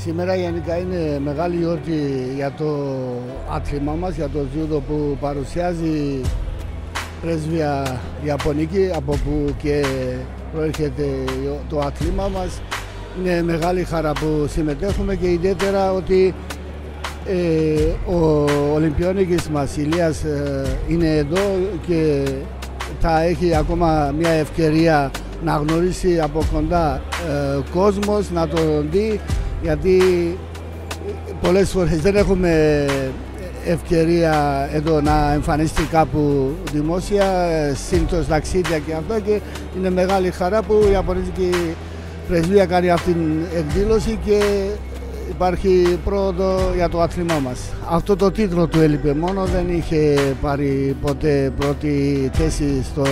Σήμερα γενικά είναι μεγάλη γιορτή για το άθλημα μας, για το τζούντο που παρουσιάζει πρέσβεια Ιαπωνική, από που και προέρχεται το άθλημα μας. Είναι μεγάλη χαρά που συμμετέχουμε και ιδιαίτερα ότι ο Ολυμπιόνικης μας Ηλίας είναι εδώ και θα έχει ακόμα μια ευκαιρία να γνωρίσει από κοντά κόσμος, να τον δει, γιατί πολλές φορές δεν έχουμε ευκαιρία εδώ να εμφανιστεί κάπου δημόσια, σύντος ταξίδια και αυτό, και είναι μεγάλη χαρά που η Ιαπωνική πρεσβεία κάνει αυτή την εκδήλωση και υπάρχει πρόοδο για το άθλημά μας. Αυτό το τίτλο του έλειπε μόνο, δεν είχε πάρει ποτέ πρώτη θέση στο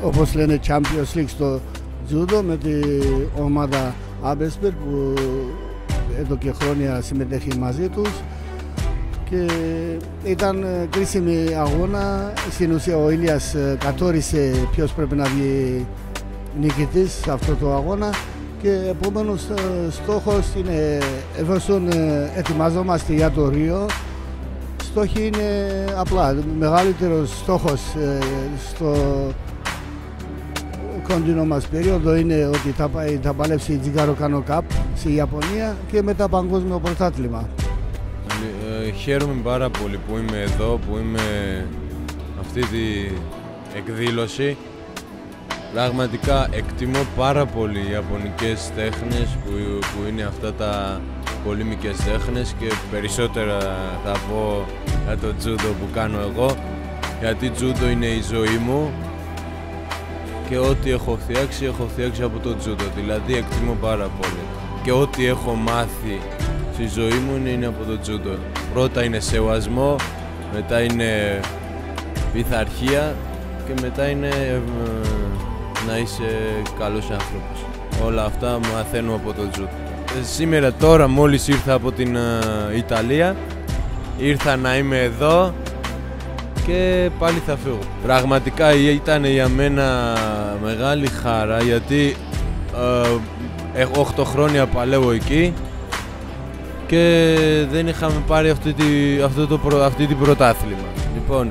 όπως λένε Champions League στο τζούντο με την ομάδα Άμπεσπερ που εδώ και χρόνια συμμετέχει μαζί τους, και ήταν κρίσιμη αγώνα. Στην ουσία ο Ηλίας κατόρισε ποιος πρέπει να βγει νικητής σε αυτό το αγώνα, και επόμενος στόχος είναι, εφόσον ετοιμαζόμαστε για το Ρίο, στόχοι είναι απλά. Μεγαλύτερος στόχος στο κοντινό μας περίοδο είναι ότι θα παλέψει η Τζιγκάρο Κάνο Cup στη Ιαπωνία και μετά παγκόσμιο πρωτάθλημα. Χαίρομαι πάρα πολύ που είμαι εδώ, που είμαι αυτή τη εκδήλωση. Πραγματικά εκτιμώ πάρα πολύ οι ιαπωνικές τέχνες που είναι αυτά τα πολύμικες τέχνες, και περισσότερα θα πω για το τζούντο που κάνω εγώ, γιατί τζούντο είναι η ζωή μου και ό,τι έχω φτιάξει από το τζούντο, δηλαδή εκτιμώ πάρα πολύ, και ό,τι έχω μάθει στη ζωή μου είναι από το τζούντο. Πρώτα είναι σεβασμό, μετά είναι πειθαρχία και μετά είναι να είσαι καλός άνθρωπος. Όλα αυτά μαθαίνω από το τζούντο. Σήμερα τώρα μόλις ήρθα από την Ιταλία, ήρθα να είμαι εδώ και πάλι θα φύγω. Πραγματικά ήταν για μένα μεγάλη χαρά, γιατί έχω 8 χρόνια παλεύω εκεί και δεν είχαμε πάρει αυτή την πρωτάθλημα. Λοιπόν,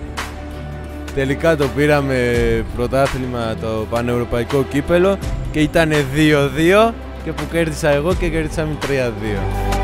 τελικά το πήραμε πρωτάθλημα, το πανευρωπαϊκό κύπελο, και ήταν 2-2 και που κέρδισα εγώ και κέρδισαμε 3-2.